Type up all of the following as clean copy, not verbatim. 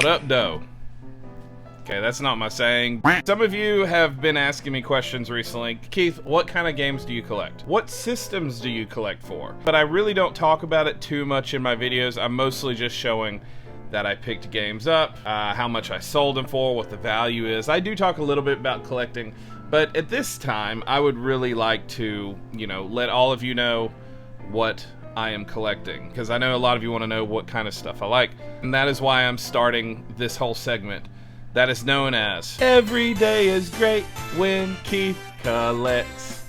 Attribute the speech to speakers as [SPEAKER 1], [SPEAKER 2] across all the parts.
[SPEAKER 1] What up, doe? Okay, that's not my saying. Some of you have been asking me questions recently. Keith, what kind of games do you collect? What systems do you collect for? But I really don't talk about it too much in my videos. I'm mostly just showing that I picked games up, how much I sold them for, what the value is. I do talk a little bit about collecting, but at this time, I would really like to, let all of you know what I am collecting, because I know a lot of you want to know what kind of stuff I like, and that is why I'm starting this whole segment that is known as Every Day is Great When Keith Collects.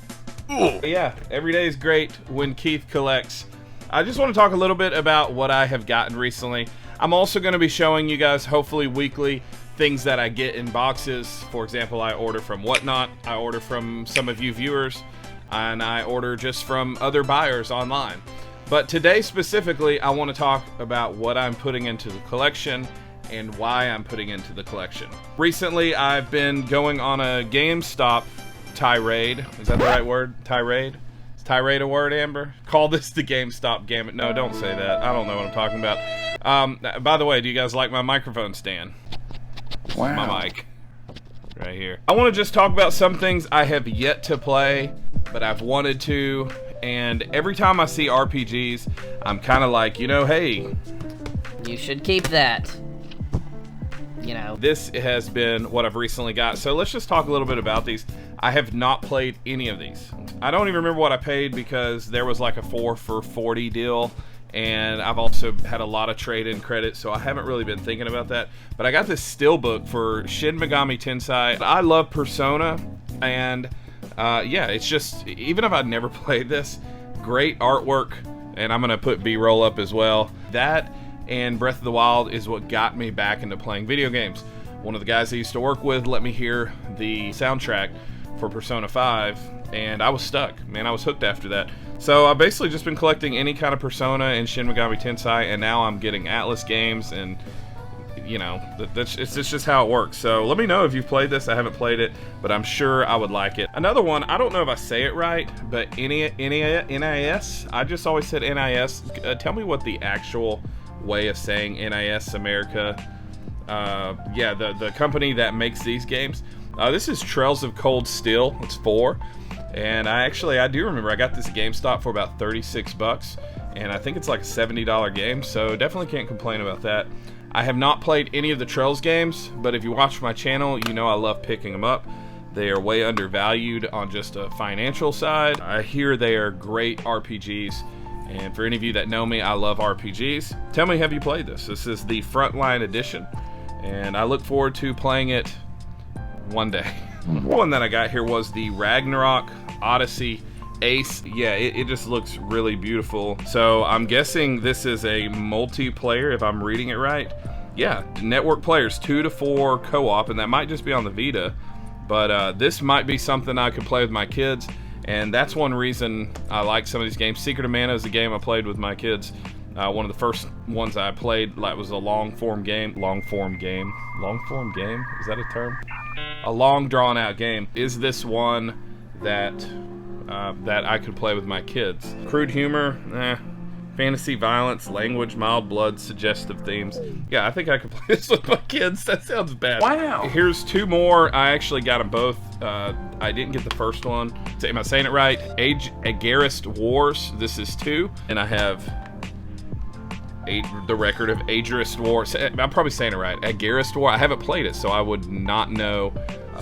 [SPEAKER 1] Ooh. Yeah, every day is great when Keith collects. I just want to talk a little bit about what I have gotten recently. I'm also going to be showing you guys, hopefully weekly, things that I get in boxes. For example, I order from Whatnot, I order from some of you viewers, and I order just from other buyers online. But today specifically, I want to talk about what I'm putting into the collection and why I'm putting into the collection. Recently, I've been going on a GameStop tirade. Is that the right word? Tirade? Is tirade a word, Amber? Call this the GameStop gamut. No, don't say that. I don't know what I'm talking about. By the way, do you guys like my microphone stand?
[SPEAKER 2] Wow.
[SPEAKER 1] My mic. Right here. I want to just talk about some things I have yet to play, but I've wanted to. And every time I see RPGs, I'm kind of like, hey,
[SPEAKER 3] you should keep that.
[SPEAKER 1] This has been what I've recently got. So let's just talk a little bit about these. I have not played any of these. I don't even remember what I paid because there was like a 4 for $40 deal. And I've also had a lot of trade-in credit, so I haven't really been thinking about that. But I got this steelbook for Shin Megami Tensei. I love Persona, and yeah, it's just, even if I'd never played this, great artwork, and I'm going to put B-roll up as well. That and Breath of the Wild is what got me back into playing video games. One of the guys I used to work with let me hear the soundtrack for Persona 5, and I was stuck. Man, I was hooked after that. So I've basically just been collecting any kind of Persona and Shin Megami Tensei, and now I'm getting Atlas games, and it's just how it works. So let me know if you've played this. I haven't played it, but I'm sure I would like it. Another one, I don't know if I say it right, but NIS. I just always said NIS. Tell me what the actual way of saying NIS America. Yeah, the company that makes these games. This is Trails of Cold Steel. It's 4. And I do remember I got this at GameStop for about 36 bucks, and I think it's like a $70 game, so definitely can't complain about that. I have not played any of the Trails games, but if you watch my channel, you know I love picking them up. They are way undervalued on just a financial side. I hear they are great RPGs, and for any of you that know me, I love RPGs. Tell me, have you played this? This is the Frontline Edition, and I look forward to playing it one day. One that I got here was the Ragnarok Odyssey Ace. Yeah, it just looks really beautiful. So I'm guessing this is a multiplayer, if I'm reading it right. Yeah, network players, 2 to 4 co-op, and that might just be on the Vita. But this might be something I could play with my kids, and that's one reason I like some of these games. Secret of Mana is a game I played with my kids. One of the first ones I played was a long-form game. Long-form game? Is that a term? A long drawn-out game. Is this one that I could play with my kids? Crude humor, fantasy, violence, language, mild blood, suggestive themes. Yeah, I think I could play this with my kids. That sounds bad.
[SPEAKER 2] Wow.
[SPEAKER 1] Here's 2 more. I actually got them both. I didn't get the first one. Am I saying it right? Agarist Wars. This is 2, and I have the record of Agarist War. I'm probably saying it right. Agarist War. I haven't played it, so I would not know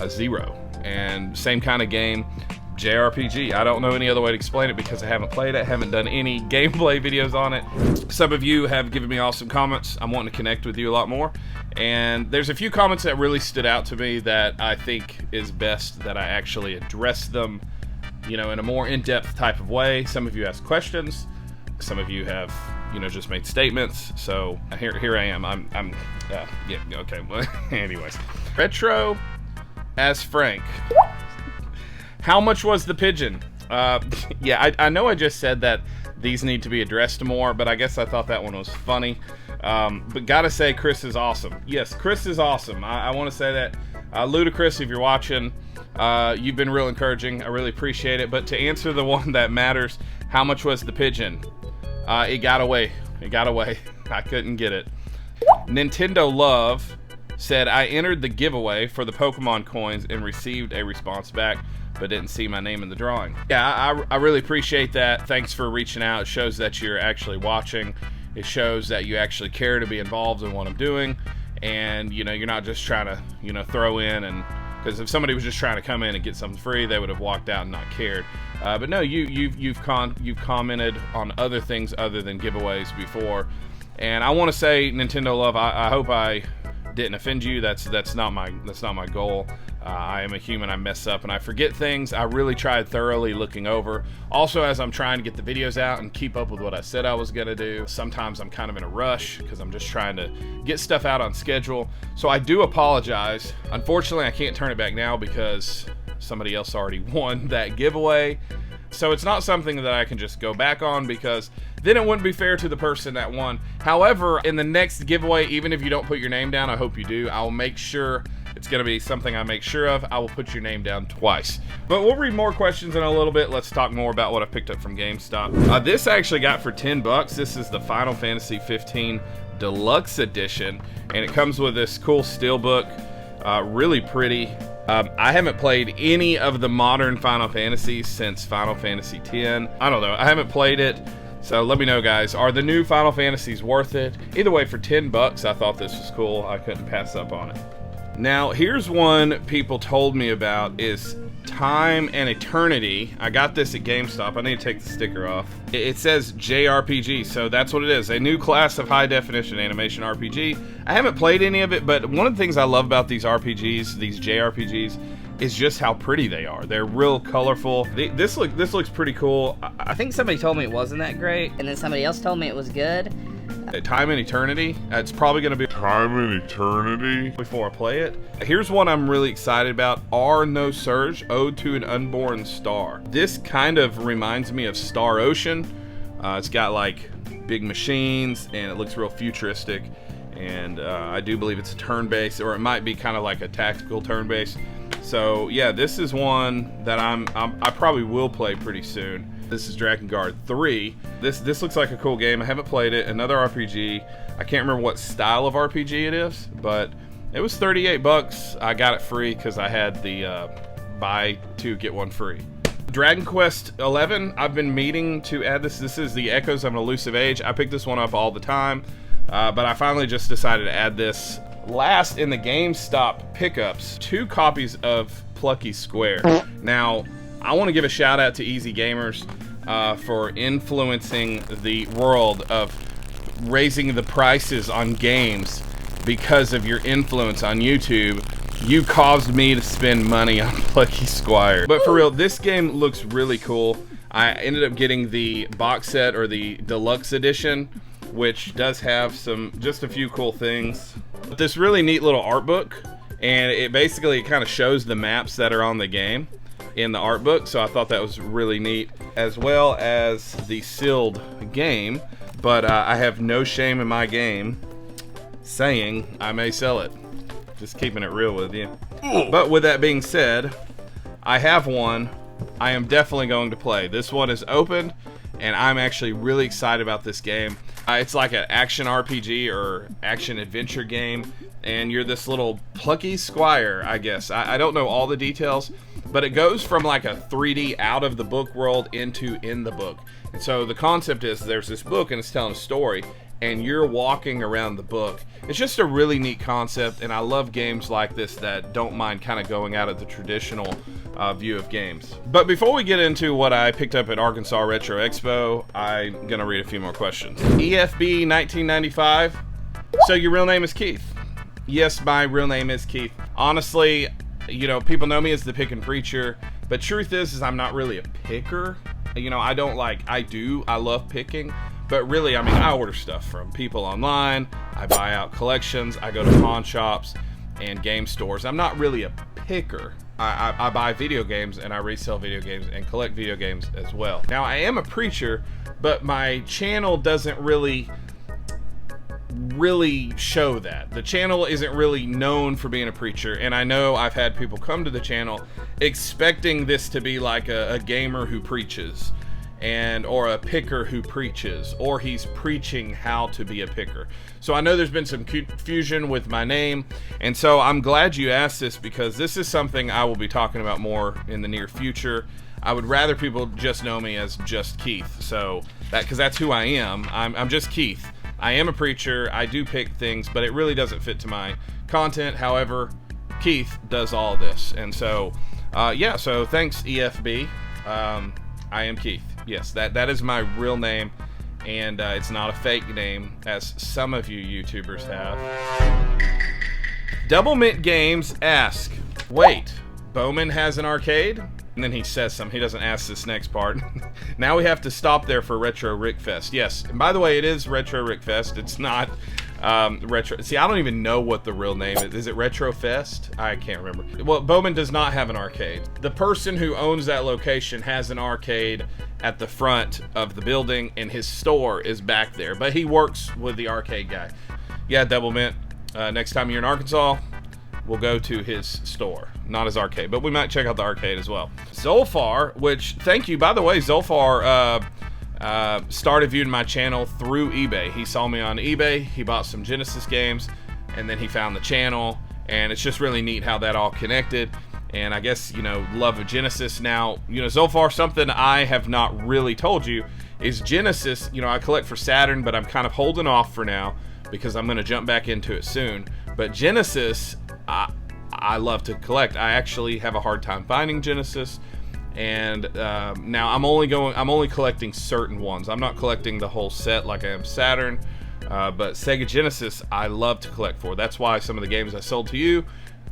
[SPEAKER 1] 0. And same kind of game, JRPG. I don't know any other way to explain it because I haven't played it, haven't done any gameplay videos on it. Some of you have given me awesome comments. I'm wanting to connect with you a lot more. And there's a few comments that really stood out to me that I think is best that I actually address them, in a more in-depth type of way. Some of you asked questions. Some of you have, just made statements. So here I am. Yeah, okay. Well, anyways. Retro as Frank. How much was the pigeon? Yeah, I know I just said that these need to be addressed more, but I guess I thought that one was funny. But gotta say, Chris is awesome. Yes, Chris is awesome. I want to say that. Ludacris, if you're watching, you've been real encouraging. I really appreciate it. But to answer the one that matters, how much was the pigeon? It got away. I couldn't get it. Nintendo Love said, I entered the giveaway for the Pokemon coins and received a response back, but didn't see my name in the drawing. Yeah, I really appreciate that. Thanks for reaching out. It shows that you're actually watching. It shows that you actually care to be involved in what I'm doing. And, you know, you're not just trying to, you know, throw in and... Because if somebody was just trying to come in and get something free, they would have walked out and not cared. But no, you've commented on other things other than giveaways before. And I want to say, Nintendo Love, I hope I didn't offend you. That's not my goal. I am a human. I mess up and I forget things. I really tried thoroughly looking over. Also, as I'm trying to get the videos out and keep up with what I said I was gonna do, sometimes I'm kind of in a rush because I'm just trying to get stuff out on schedule. So I do apologize. Unfortunately, I can't turn it back now because somebody else already won that giveaway. So it's not something that I can just go back on, because then it wouldn't be fair to the person that won. However, in the next giveaway, even if you don't put your name down, I hope you do, I'll make sure it's going to be something I make sure of. I will put your name down twice. But we'll read more questions in a little bit. Let's talk more about what I picked up from GameStop. This I actually got for 10 bucks. This is the Final Fantasy 15 Deluxe Edition, and it comes with this cool steelbook. Really pretty. I haven't played any of the modern Final Fantasies since Final Fantasy X. I don't know. I haven't played it. So let me know, guys. Are the new Final Fantasies worth it? Either way, for 10 bucks, I thought this was cool. I couldn't pass up on it. Now, here's one people told me about, is Time and Eternity. I got this at GameStop. I need to take the sticker off. It says JRPG, so that's what it is. A new class of high-definition animation RPG. I haven't played any of it, but one of the things I love about these RPGs, these JRPGs, is just how pretty they are. They're real colorful. This looks pretty cool.
[SPEAKER 3] I think somebody told me it wasn't that great, and then somebody else told me it was good.
[SPEAKER 1] Time and Eternity. It's probably going to be
[SPEAKER 2] Time and Eternity
[SPEAKER 1] before I play it. Here's one I'm really excited about. R No Surge, Ode to an Unborn Star. This kind of reminds me of Star Ocean. It's got like big machines and it looks real futuristic. And I do believe it's a turn-based, or it might be kind of like a tactical turn-based. So yeah, this is one that I probably will play pretty soon. This is Dragon Guard 3. This looks like a cool game. I haven't played it. Another RPG. I can't remember what style of RPG it is, but it was 38 bucks. I got it free because I had the buy two get one free. Dragon Quest 11. I've been meaning to add this. This is the Echoes of an Elusive Age. I pick this one up all the time, but I finally just decided to add this. Last in the GameStop pickups, 2 copies of Plucky Square. Now, I want to give a shout out to Easy Gamers for influencing the world of raising the prices on games because of your influence on YouTube. You caused me to spend money on Plucky Squire. But for real, this game looks really cool. I ended up getting the box set, or the deluxe edition, which does have just a few cool things. This really neat little art book, and it basically kind of shows the maps that are on the game in the art book, so I thought that was really neat, as well as the sealed game. But I have no shame in my game saying I may sell it. Just keeping it real with you. But with that being said, I have one I am definitely going to play. This one is opened, and I'm actually really excited about this game. It's like an action RPG or action adventure game, and you're this little Plucky Squire, I guess. I don't know all the details, but it goes from like a 3D out of the book world into in the book. And so the concept is there's this book and it's telling a story, and you're walking around the book. It's just a really neat concept, and I love games like this that don't mind kind of going out of the traditional view of games. But before we get into what I picked up at Arkansas Retro Expo, I'm gonna read a few more questions. EFB 1995. So your real name is Keith? Yes, my real name is Keith. Honestly, you know, people know me as the Pickin' Preacher, but truth is I'm not really a picker. You know, I love picking, but really, I mean, I order stuff from people online, I buy out collections, I go to pawn shops and game stores. I'm not really a picker. I buy video games and I resell video games and collect video games as well. Now, I am a preacher, but my channel doesn't really show that. The channel isn't really known for being a preacher, and I know I've had people come to the channel expecting this to be like a gamer who preaches. or a picker who preaches, or he's preaching how to be a picker. So I know there's been some confusion with my name, and so I'm glad you asked this, because this is something I will be talking about more in the near future. I would rather people just know me as just Keith, so because that's who I am. I'm just Keith. I am a preacher, I do pick things, but it really doesn't fit to my content. However, Keith does all this, and so yeah, so thanks EFB. I am Keith. Yes, that is my real name, and it's not a fake name, as some of you YouTubers have. Double Mint Games ask, wait, Bowman has an arcade? And then he says something. He doesn't ask this next part. Now we have to stop there for Retro Rickfest. Yes, and by the way, it is Retro Rickfest. It's not Retro. See, I don't even know what the real name is. Is it Retro Fest? I can't remember. Well, Bowman does not have an arcade. The person who owns that location has an arcade at the front of the building, and his store is back there. But he works with the arcade guy. Yeah, Double Mint. Next time you're in Arkansas, we'll go to his store, not his arcade, but we might check out the arcade as well. Zolfar, which, thank you, by the way, Zolfar started viewing my channel through eBay. He saw me on eBay, he bought some Genesis games, and then he found the channel, and it's just really neat how that all connected. And I guess, you know, love of Genesis. Now, you know, Zolfar, something I have not really told you is Genesis, you know, I collect for Saturn, but I'm kind of holding off for now because I'm going to jump back into it soon. But Genesis, I love to collect. I actually have a hard time finding Genesis, and now I'm only collecting certain ones. I'm not collecting the whole set like I am Saturn, but Sega Genesis I love to collect for. That's why some of the games I sold to you,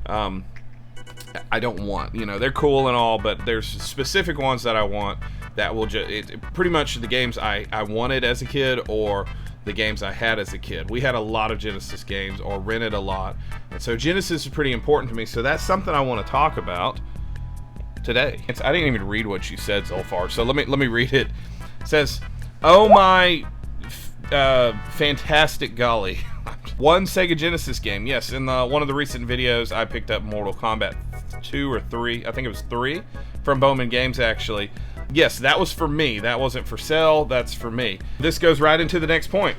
[SPEAKER 1] I don't want. You know, they're cool and all, but there's specific ones that I want that will just pretty much the games I wanted as a kid, or the games I had as a kid. We had a lot of Genesis games, or rented a lot, and so Genesis is pretty important to me, so that's something I want to talk about today. I didn't even read what you said so far, so let me read it. It says, oh my fantastic golly. One Sega Genesis game. Yes, in one of the recent videos I picked up Mortal Kombat 2 or 3, I think it was 3, from Bowman Games actually. Yes, that was for me. That wasn't for sale, that's for me. This goes right into the next point.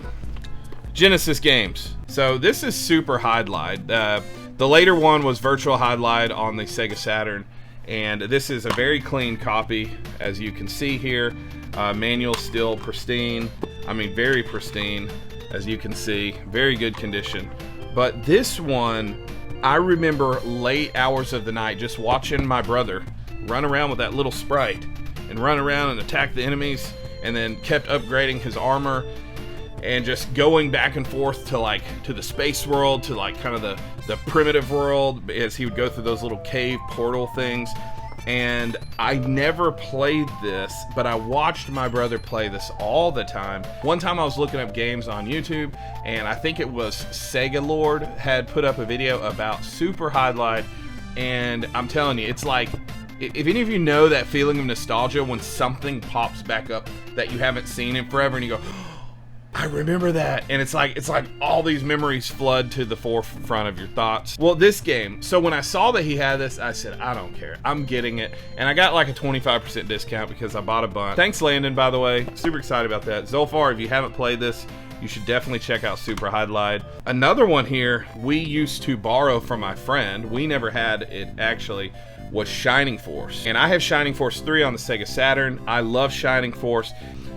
[SPEAKER 1] Genesis games. So this is Super Highlight. The later one was Virtual Highlight on the Sega Saturn, and this is a very clean copy, as you can see here. Manual still pristine. I mean, very pristine, as you can see. Very good condition. But this one, I remember late hours of the night just watching my brother run around with that little sprite and run around and attack the enemies, and then kept upgrading his armor and just going back and forth to the space world, to like kind of the primitive world, as he would go through those little cave portal things. And I never played this, but I watched my brother play this all the time. One time I was looking up games on YouTube, and I think it was Sega Lord had put up a video about Super Highlight, and I'm telling you, it's like, if any of you know that feeling of nostalgia when something pops back up that you haven't seen in forever, and you go, oh, I remember that, and it's like all these memories flood to the forefront of your thoughts. Well, this game, so when I saw that he had this, I said, I don't care, I'm getting it, and I got like a 25% discount because I bought a bunch. Thanks, Landon, by the way, super excited about that. Zolfar, if you haven't played this, you should definitely check out Super Highlight. Another one here we used to borrow from my friend, we never had it actually, was Shining Force. And I have Shining Force 3 on the Sega Saturn. I love Shining Force,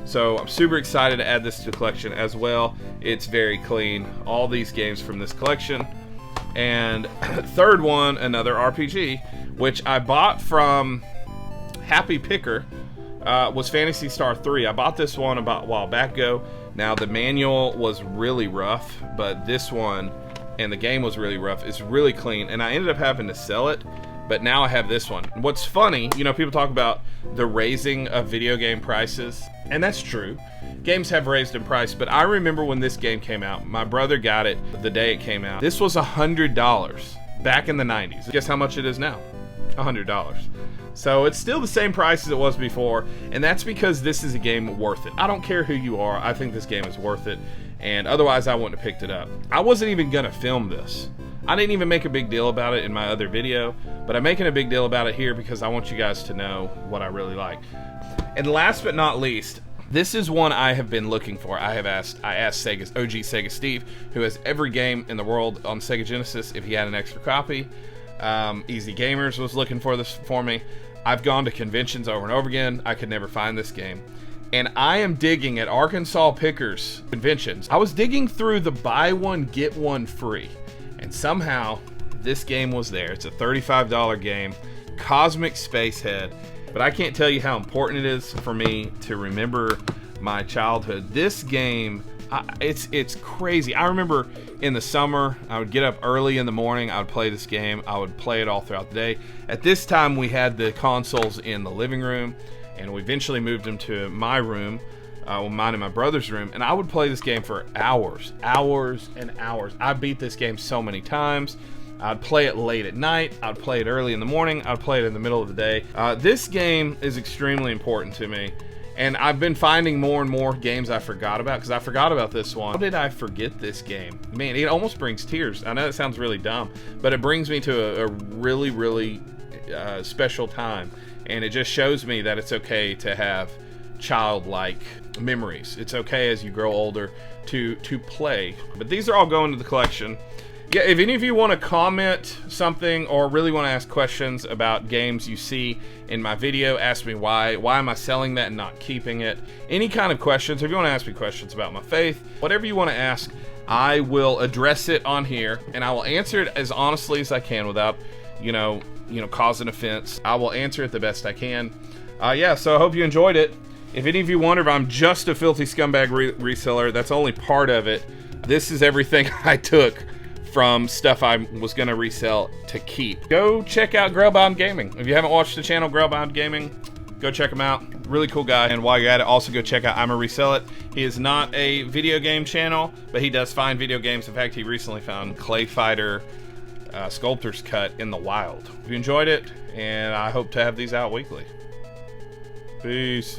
[SPEAKER 1] so I'm super excited to add this to the collection as well. It's very clean, all these games from this collection. And third one, another RPG, which I bought from Happy Picker, was Phantasy Star 3. I bought this one about a while back ago. Now the manual was really rough, but this one, and the game was really rough, it's really clean, and I ended up having to sell it. But now I have this one. What's funny, you know, people talk about the raising of video game prices, and that's true. Games have raised in price, but I remember when this game came out, my brother got it the day it came out. This was $100 back in the 90s. Guess how much it is now? $100. So it's still the same price as it was before, and that's because this is a game worth it. I don't care who you are, I think this game is worth it, and otherwise I wouldn't have picked it up. I wasn't even gonna film this. I didn't even make a big deal about it in my other video, but I'm making a big deal about it here because I want you guys to know what I really like. And last but not least, this is one I have been looking for. I asked Sega's OG Sega Steve, who has every game in the world on Sega Genesis, if he had an extra copy. Easy Gamers was looking for this for me. I've gone to conventions over and over again. I could never find this game. And I am digging at Arkansas Pickers conventions. I was digging through the buy one, get one free. And somehow, this game was there. It's a $35 game. Cosmic Spacehead. But I can't tell you how important it is for me to remember my childhood. This game, it's crazy. I remember in the summer, I would get up early in the morning, I would play this game. I would play it all throughout the day. At this time, we had the consoles in the living room, and we eventually moved them to my room, mine and my brother's room, and I would play this game for hours and hours. I beat this game so many times. I'd play it late at night, I'd play it early in the morning, I'd play it in the middle of the day. This game is extremely important to me, and I've been finding more and more games I forgot about, because I forgot about this one. How did I forget this game? Man, it almost brings tears. I know that sounds really dumb, but it brings me to a really, really special time, and it just shows me that it's okay to have childlike memories. It's okay as you grow older to play. But these are all going to the collection. Yeah, if any of you want to comment something or really want to ask questions about games you see in my video, ask me why am I selling that and not keeping it. Any kind of questions, if you want to ask me questions about my faith, whatever you want to ask, I will address it on here, and I will answer it as honestly as I can without, causing offense. I will answer it the best I can. Yeah, so I hope you enjoyed it. If any of you wonder if I'm just a filthy scumbag reseller, that's only part of it. This is everything I took from stuff I was going to resell to keep. Go check out Grailbound Gaming. If you haven't watched the channel Grailbound Gaming, go check him out. Really cool guy. And while you're at it, also go check out I'm a Resell It. He is not a video game channel, but he does find video games. In fact, he recently found Clay Fighter Sculptor's Cut in the wild. If you enjoyed it, and I hope to have these out weekly. Peace.